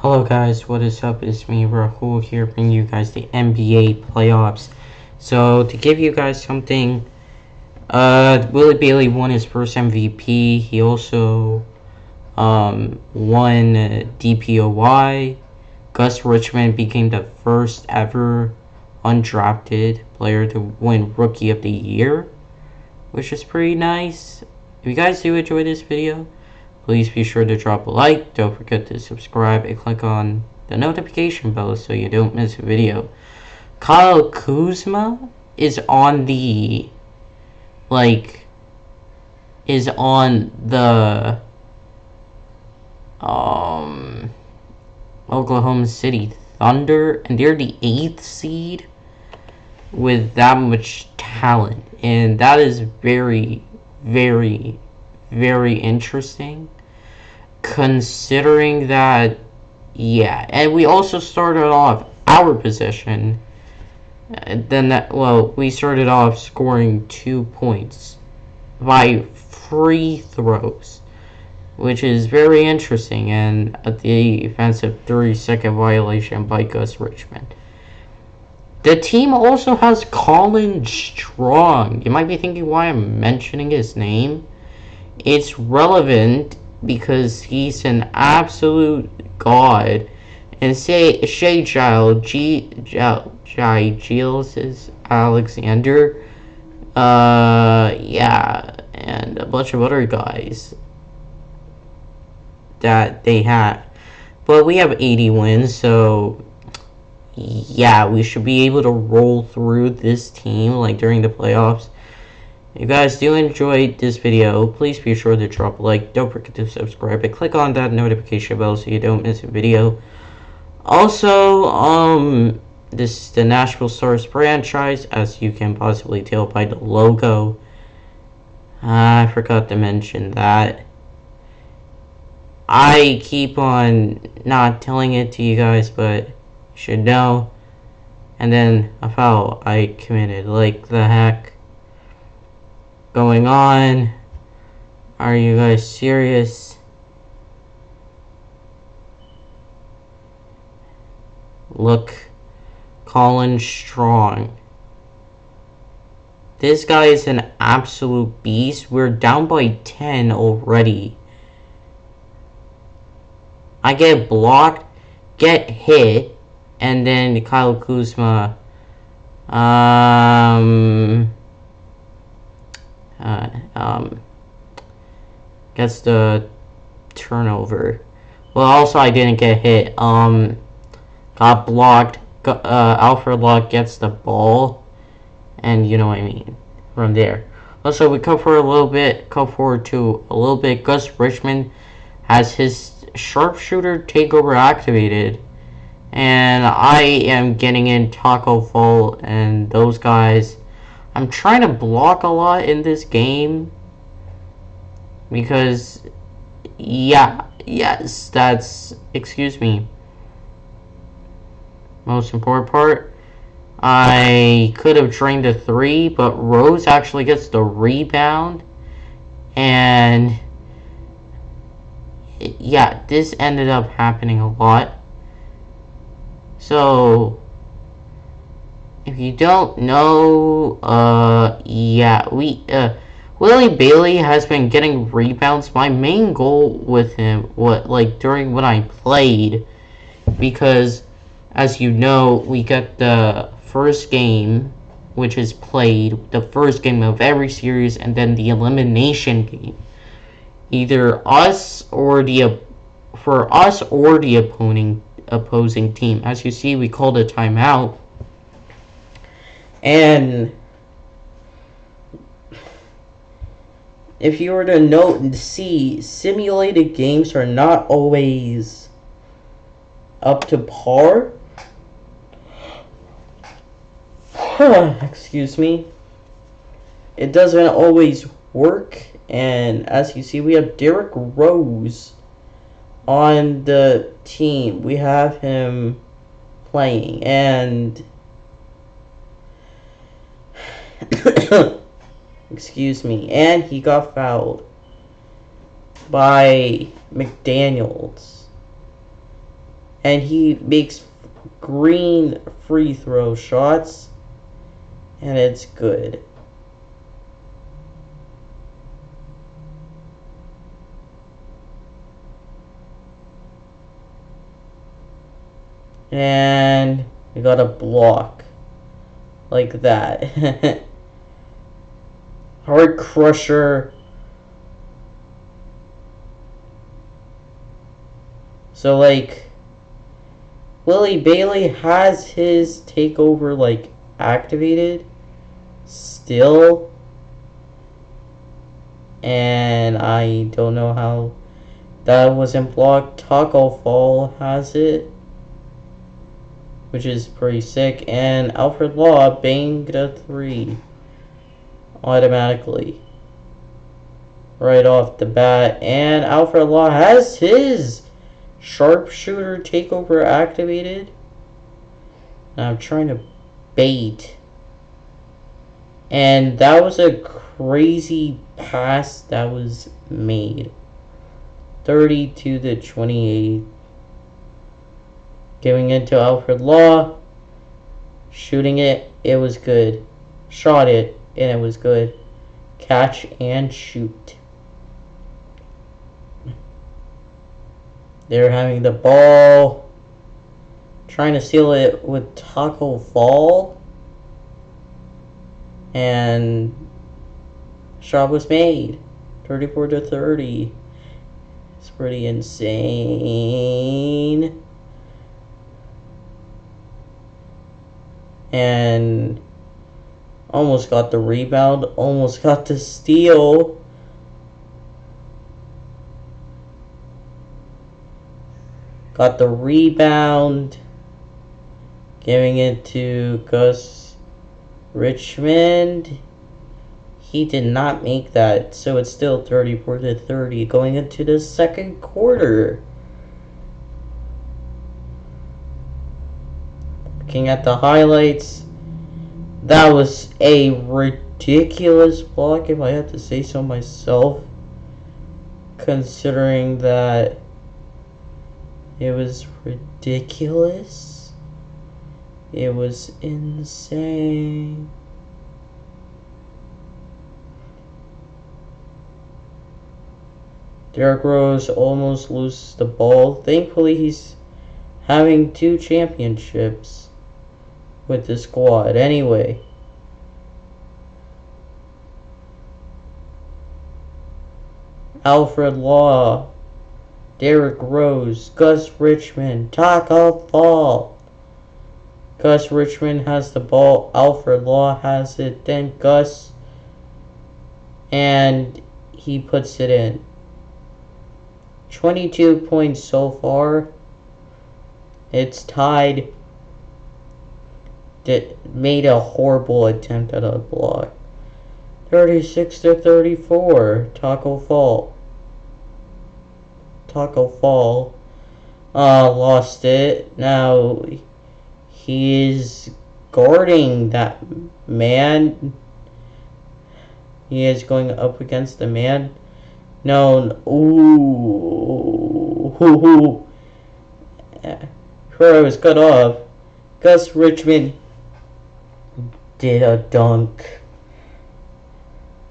Hello guys, what is up? It's me, Rahul, here bringing you guys the NBA playoffs. So, to give you guys something, Willie Bailey won his first MVP. He also won DPOY. Gus Richmond became the first ever undrafted player to win Rookie of the Year, which is pretty nice. If you guys do enjoy this video, please be sure to drop a like, don't forget to subscribe, and click on the notification bell so you don't miss a video. Kyle Kuzma is on the, Oklahoma City Thunder, and they're the 8th seed with that much talent, and that is very, very, very interesting, considering that, yeah. And we also started off our possession, we started off scoring 2 points by free throws, which is very interesting, and a defensive 3-second violation by Gus Richmond. The team also has Colin Strong. You might be thinking why I'm mentioning his name. It's relevant because he's an absolute god. And Shea Giles is Alexander. Yeah, and a bunch of other guys that they have. But we have 80 wins, so yeah, we should be able to roll through this team during the playoffs. If you guys do enjoy this video, please be sure to drop a like, don't forget to subscribe, and click on that notification bell so you don't miss a video. Also, this is the Nashville Stars franchise, as you can possibly tell by the logo. I forgot to mention that. I keep on not telling it to you guys, but you should know. And then a foul I committed. Like the heck going on? Are you guys serious? Look, Colin Strong. This guy is an absolute beast. We're down by 10 already. I get blocked, get hit, and then Kyle Kuzma gets the turnover. Well, also I didn't get hit. Got blocked. Alfred Luck gets the ball, and you know what I mean. From there. Also, we come forward to a little bit. Gus Richmond has his sharpshooter takeover activated, and I am getting in Taco Fall and those guys. I'm trying to block a lot in this game because, excuse me, most important part, I could have drained a 3, but Rose actually gets the rebound, and yeah, this ended up happening a lot. So, if you don't know, Willie Bailey has been getting rebounds. My main goal with him, during when I played, because, as you know, we got the first game, which is played, the first game of every series, and then the elimination game. Either us or the opposing team. As you see, we called a timeout, and if you were to note and see, simulated games are not always up to par. Excuse me. It doesn't always work. And as you see, we have Derrick Rose on the team. We have him playing, and excuse me, and he got fouled by McDaniels. And he makes green free throw shots. And it's good. And we got a block. Like that. Hard crusher. So like Willie Bailey has his takeover like activated still, and I don't know how that wasn't blocked. Taco Fall has it, which is pretty sick, and Alfred Law banged a 3 automatically right off the bat, and Alfred Law has his sharpshooter takeover activated. Now I'm trying to bait. And that was a crazy pass that was made. 32-28. Giving it to Alfred Law. Shooting it. It was good. Shot it. And it was good. Catch and shoot. They're having the ball. Trying to steal it with Taco Fall. And shot was made. 34-30. It's pretty insane. And almost got the rebound. Almost got the steal. Got the rebound. Giving it to Gus Richmond. He did not make that, so it's still 34-30 going into the second quarter. Looking at the highlights, that was a ridiculous block, if I had to say so myself, considering that it was ridiculous. It was insane. Derrick Rose almost loses the ball. Thankfully, he's having 2 championships with the squad. Anyway. Alfred Law. Derrick Rose. Gus Richmond. Taco Fall. Gus Richmond has the ball. Alfred Law has it. Then Gus. And he puts it in. 22 points so far. It's tied. Made a horrible attempt at a block. 36-34. Taco Fall. Taco Fall. Lost it. Now he is guarding that man. He is going up against the man. No. Ooh. Before I was cut off, Gus Richmond did a dunk.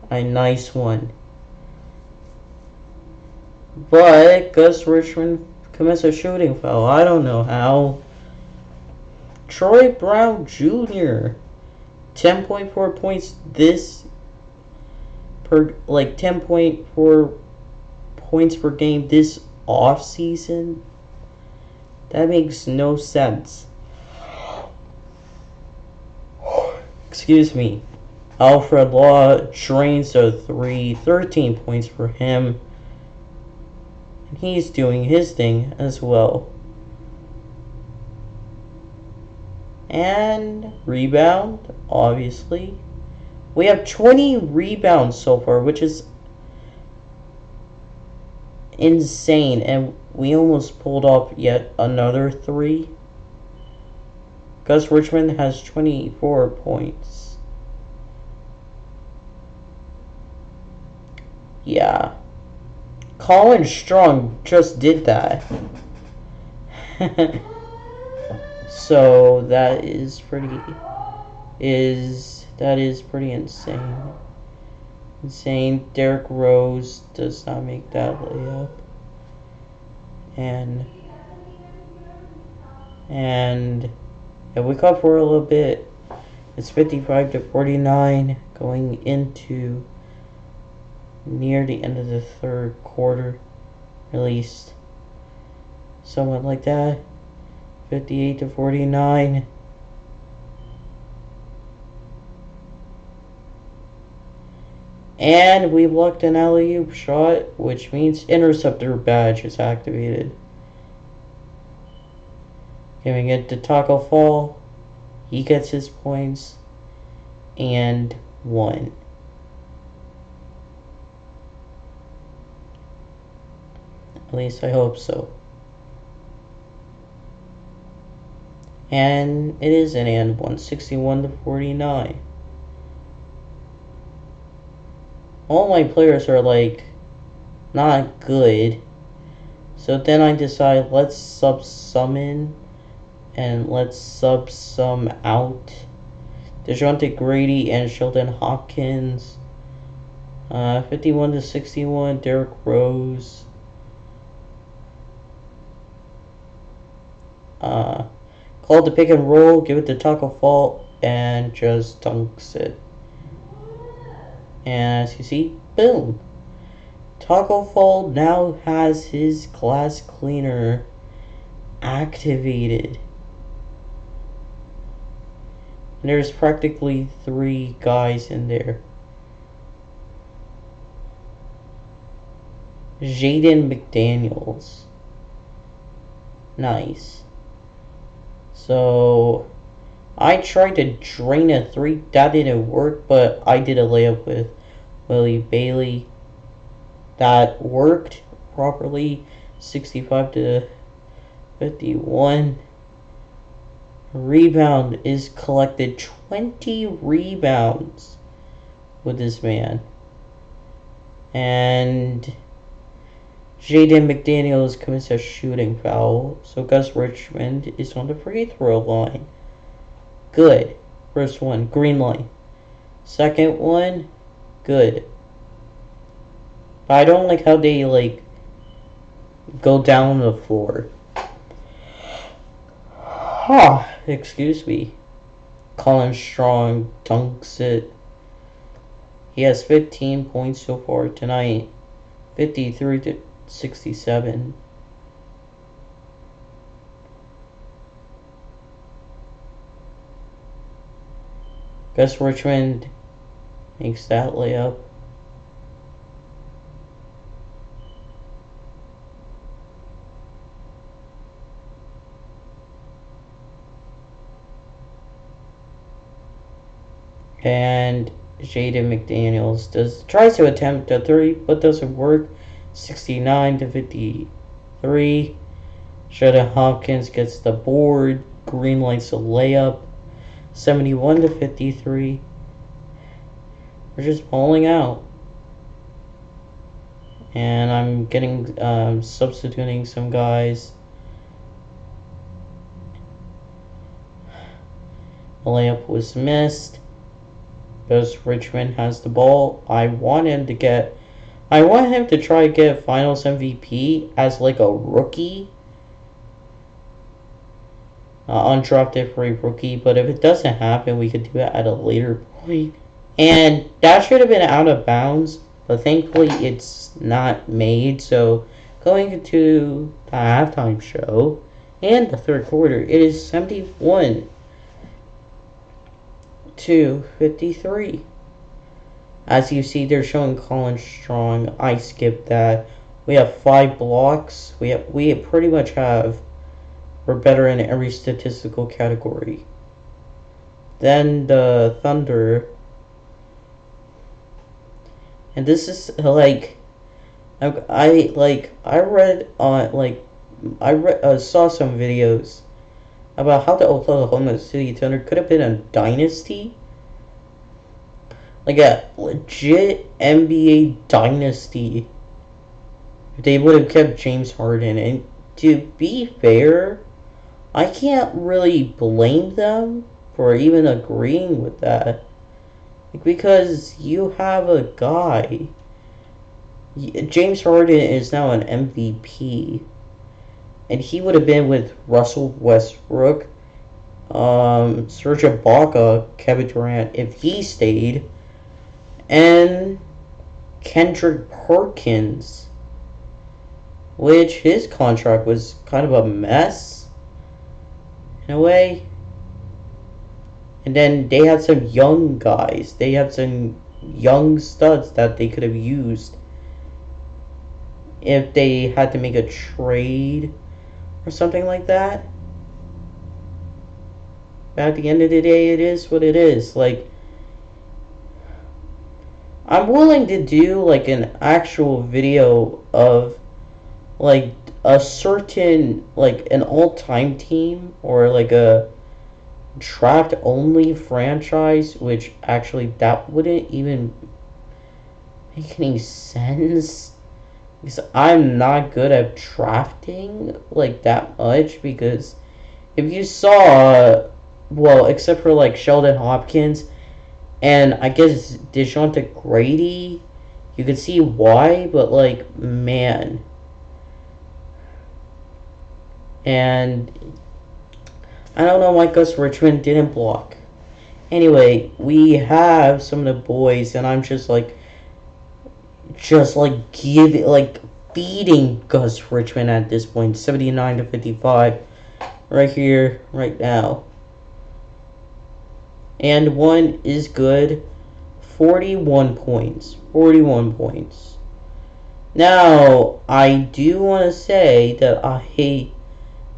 A nice one. But Gus Richmond commits a shooting foul. I don't know how. Troy Brown Jr. 10.4 points this per 10.4 points per game this off season. That makes no sense. Excuse me. Alfred Law drains a 3. 13 points for him. And he's doing his thing as well. And rebound, obviously. We have 20 rebounds so far, which is insane. And we almost pulled off yet another 3. Gus Richmond has 24 points. Yeah. Colin Strong just did that. So that is pretty insane. Insane. Derrick Rose does not make that layup. And yeah, we caught for a little bit. It's 55-49 going into near the end of the third quarter, at least somewhat like that. 58-49. And we blocked an alley-oop shot, which means interceptor badge is activated. Giving it to Taco Fall. He gets his points. And 1. At least I hope so. And it is an and 1. 61-49. All my players are like not good. So then I decide let's sub some in and let's sub some out. DeJounte Grady and Sheldon Hopkins. 51-61, Derrick Rose. Called the pick and roll, give it to Taco Fall, and just dunks it. And as you see, boom. Taco Fall now has his glass cleaner activated. And there's practically 3 guys in there. Jaden McDaniels. Nice. So I tried to drain a 3. That didn't work, but I did a layup with Willie Bailey. That worked properly. 65-51. Rebound is collected. 20 rebounds with this man. And Jaden McDaniels commits a shooting foul. So Gus Richmond is on the free throw line. Good. First one, green line. Second one, good. But I don't like how they go down the floor. Excuse me. Colin Strong dunks it. He has 15 points so far tonight. 53-67. Gus Richmond makes that layup. And Jaden McDaniels tries to attempt a 3, but doesn't work. 69-53. Sheldon Hopkins gets the board. Green lights a layup. 71-53. We're just bowling out. And I'm getting substituting some guys. The layup was missed. Because Richmond has the ball. I want him to try to get Finals MVP as like a rookie. Undrafted free rookie. But if it doesn't happen, we could do it at a later point. And that should have been out of bounds. But thankfully it's not made. So going into the halftime show and the third quarter, it is 71-53. As you see, they're showing Colin Strong. I skipped that. We have 5 blocks. We pretty much we're better in every statistical category. Then the Thunder. And this is I saw some videos about how the Oklahoma City Thunder could have been a dynasty. Like a legit NBA dynasty. If they would have kept James Harden. And to be fair, I can't really blame them for even agreeing with that. Because you have a guy. James Harden is now an MVP. And he would have been with Russell Westbrook, Serge Ibaka, Kevin Durant if he stayed, and Kendrick Perkins, which his contract was kind of a mess in a way. And then they had some young guys. They had some young studs that they could have used if they had to make a trade or something like that. But at the end of the day, it is what it is. Like, I'm willing to do like an actual video of like a certain, like an all-time team or like a draft only franchise, which actually that wouldn't even make any sense because I'm not good at drafting like that much. Because if you saw, well, except for like Sheldon Hopkins and I guess DeJounte Grady, you could see why, but like, man. And I don't know why Gus Richmond didn't block. Anyway, we have some of the boys, and I'm just like feeding Gus Richmond at this point, 79-55, right here, right now. And one is good, 41 points, 41 points. Now, I do want to say that I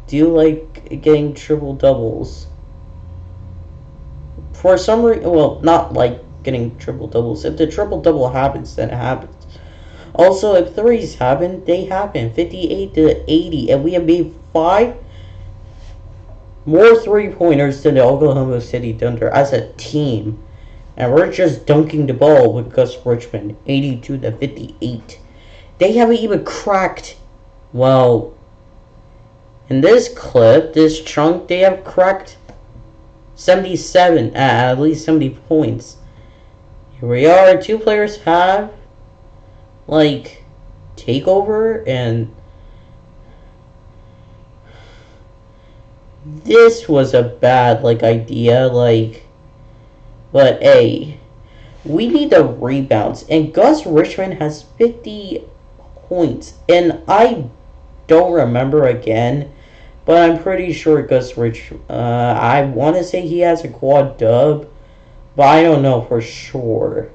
do like getting triple doubles. For some reason, well, not like getting triple doubles. If the triple double happens, then it happens. Also, if threes happen, they happen. 58-80, and we have made 5 more 3-pointers than the Oklahoma City Thunder as a team, and we're just dunking the ball with Gus Richmond, 82-58. They haven't even cracked. Well, in this clip, this chunk, they have cracked 77, at least 70 points. Here we are. 2 players have, like, takeover, and this was a bad, like, idea, like, but, hey, we need the rebounds, and Gus Richmond has 50 points, and I don't remember again, but I'm pretty sure Gus I want to say he has a quad dub, but I don't know for sure.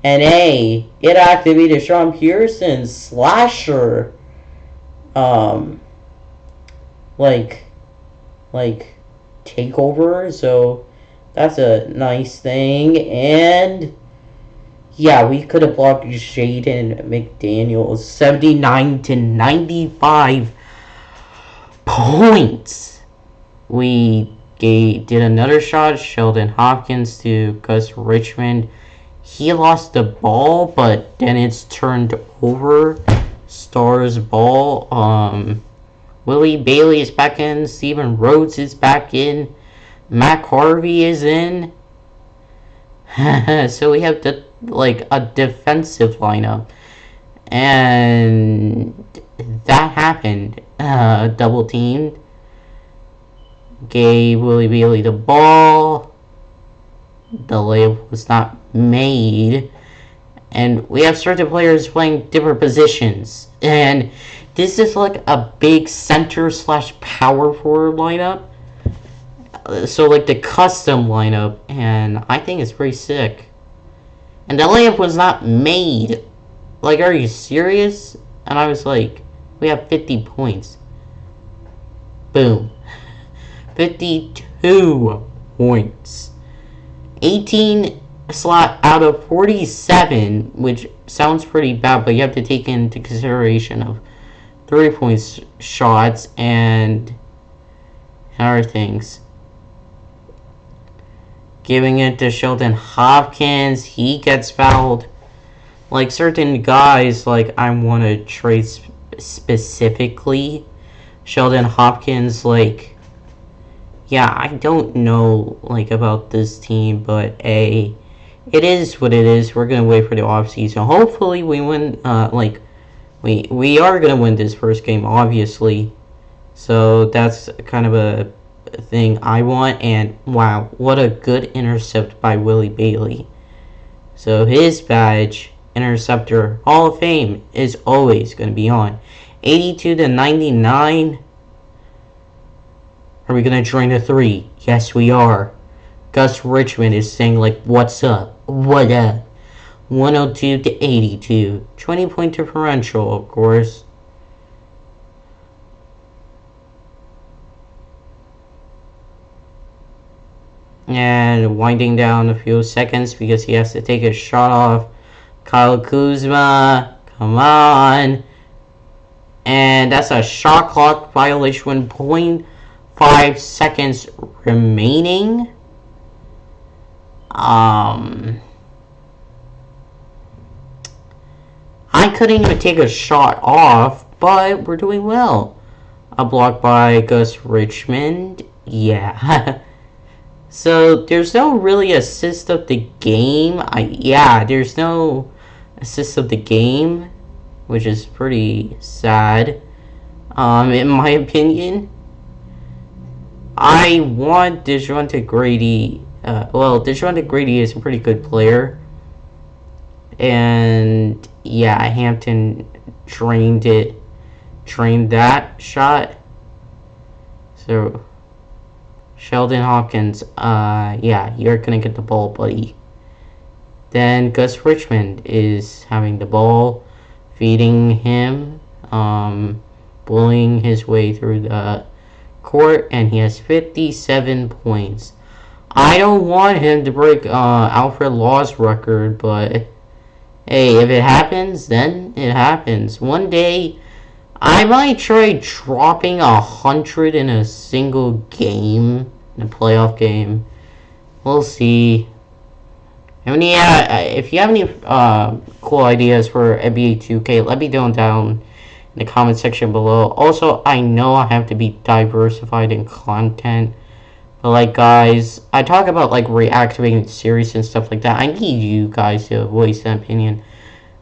And hey, it activated Sean Pearson's slasher, like takeover, so that's a nice thing. And yeah, we could have blocked Jaden McDaniels, 79-95 points. We did another shot, Sheldon Hopkins to Gus Richmond. He lost the ball, but then it's turned over. Stars ball. Willie Bailey is back in. Steven Rhodes is back in. Mac Harvey is in. So we have a defensive lineup, and that happened. Double teamed. Gave Willie Bailey the ball. The layup was not made, and we have certain players playing different positions, and this is like a big center / power forward lineup, so like the custom lineup, and I think it's pretty sick. And the layup was not made. Like, are you serious? And I was like, we have 50 points. Boom. 52 points. 18 slot out of 47, which sounds pretty bad, but you have to take into consideration of 3-point shots and other things. Giving it to Sheldon Hopkins, he gets fouled. Like, certain guys, like, I want to trade specifically. Sheldon Hopkins, like, yeah, I don't know like about this team, but it is what it is. We're gonna wait for the off season. Hopefully, we win. We are gonna win this first game, obviously. So that's kind of a thing I want. And wow, what a good intercept by Willie Bailey. So his badge, Interceptor Hall of Fame, is always going to be on. 82 to 99. Are we going to join the 3? Yes, we are. Gus Richmond is saying, like, what's up? What up? 102 to 82. 20-point differential, of course. And winding down a few seconds because he has to take a shot off. Kyle Kuzma, come on. And that's a shot clock violation. 0.5 seconds remaining. I couldn't even take a shot off, but we're doing well. A block by Gus Richmond. Yeah. So there's no really assist of the game. There's no assist of the game, which is pretty sad. In my opinion, I want DeJounte Grady. DeJounte Grady is a pretty good player, and yeah, Hampton drained that shot. So. Sheldon Hopkins, you're gonna get the ball, buddy. Then Gus Richmond is having the ball, feeding him, bullying his way through the court, and he has 57 points. I don't want him to break Alfred Law's record, but hey, if it happens, then it happens. One day, I might try dropping 100 in a single game, in a playoff game. We'll see. If you have any cool ideas for NBA 2K, let me know down in the comment section below. Also, I know I have to be diversified in content, but like guys, I talk about like reactivating series and stuff like that. I need you guys to voice an opinion.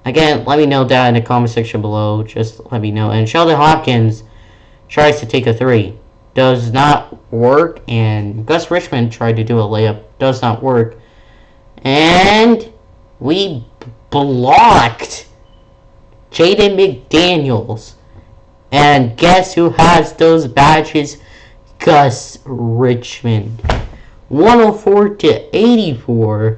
Again, let me know down in the comment section below. Just let me know. And Sheldon Hopkins tries to take a 3. Does not work. And Gus Richmond tried to do a layup. Does not work. And we blocked Jaden McDaniels. And guess who has those badges? Gus Richmond. 104 to 84.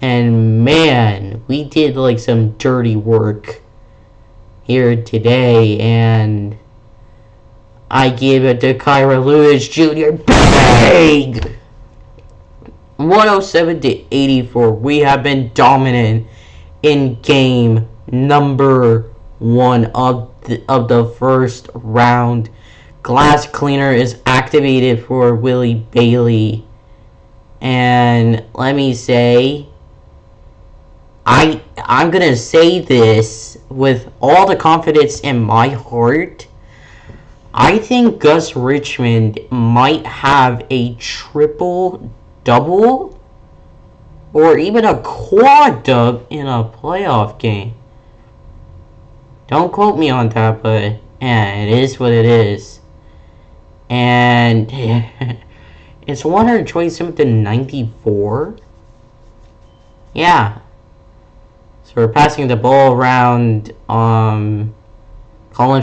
And man, we did like some dirty work here today, and I gave it to Kyra Lewis Jr. Bang! 107 to 84. We have been dominant in game number 1 of the first round. Glass Cleaner is activated for Willie Bailey, and let me say, I'm gonna say this with all the confidence in my heart. I think Gus Richmond might have a triple-double or even a quad-dub in a playoff game. Don't quote me on that, but yeah, it is what it is. And it's 127 to 94. Yeah. So we're passing the ball around. Colin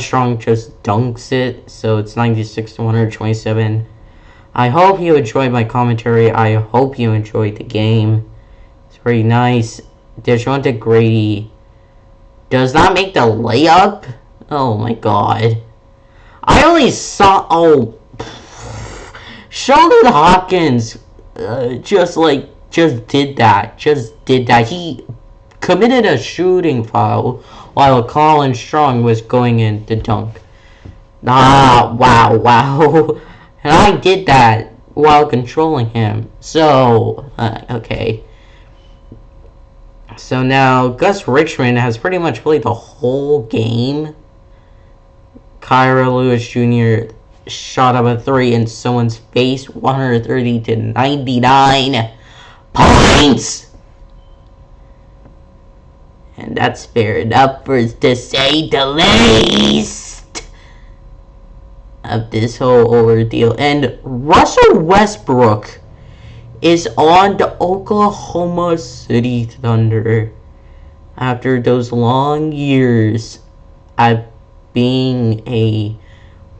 Strong just dunks it. So it's 96 to 127. I hope you enjoyed my commentary. I hope you enjoyed the game. It's very nice. DeJounte Grady does not make the layup. Oh my god. I only saw... Oh. Sheldon Hopkins just did that. He committed a shooting foul while Colin Strong was going in to dunk. Wow. And I did that while controlling him. So, okay. So now, Gus Richmond has pretty much played the whole game. Kyra Lewis Jr. shot of a 3 in someone's face, 130 to 99 points. And that's fair enough, to say the least, of this whole ordeal. And Russell Westbrook is on the Oklahoma City Thunder after those long years of being a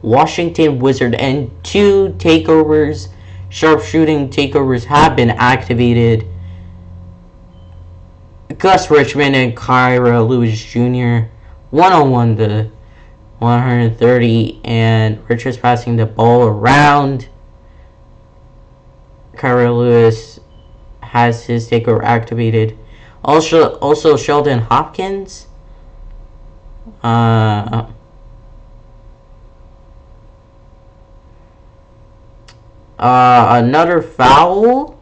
Washington Wizard, and 2 takeovers, sharpshooting takeovers, have been activated. Gus Richmond and Kyra Lewis Jr. 1-on-1 to 130, and Richards passing the ball around. Kyra Lewis has his takeover activated. Also Sheldon Hopkins. Another foul.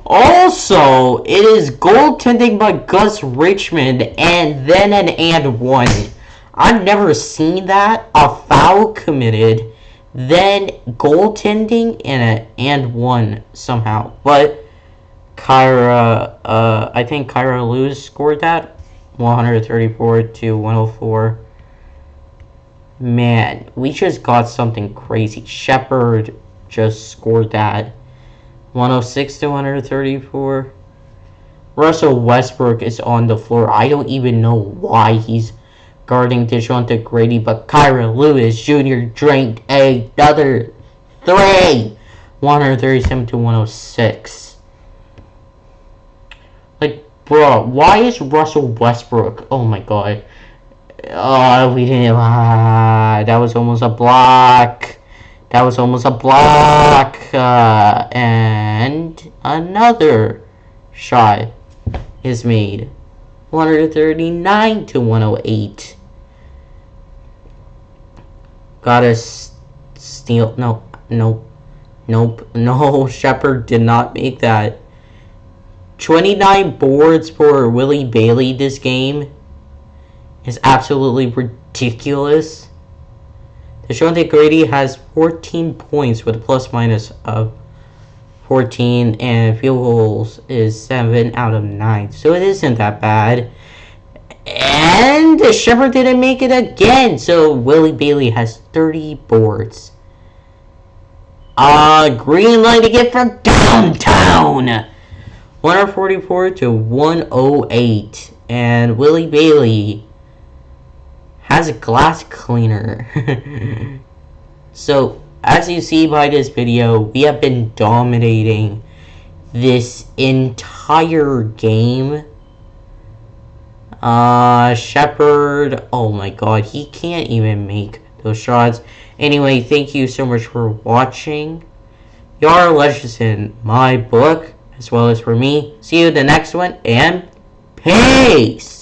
Also, it is goaltending by Gus Richmond, and then an and one. I've never seen that. A foul committed, then goaltending, and an and one somehow. But I think Kyra Lewis scored that, 134 to 104. Man, we just got something crazy. Shepard just scored that, 106 to 134. Russell Westbrook is on the floor. I don't even know why he's guarding DeJounte Grady, but Kyra Lewis Jr. drained another 3, 137 to 106. Like, bro, why is Russell Westbrook? Oh my god. Oh, we didn't. That was almost a block. That was almost a block. And another shot is made. 139 to 108. Gotta steal. No, Shepard did not make that. 29 boards for Willie Bailey this game is absolutely ridiculous. DeJounte Grady has 14 points with a plus-minus of 14, and field goals is 7 out of 9. So it isn't that bad. And Shepard didn't make it again, so Willie Bailey has 30 boards. Green light again from downtown. 144 to 108. And Willie Bailey has a glass cleaner. So, as you see by this video, we have been dominating this entire game. Shepard, oh my god, he can't even make those shots. Anyway, thank you so much for watching. You are legends in my book, as well as for me. See you in the next one, and peace!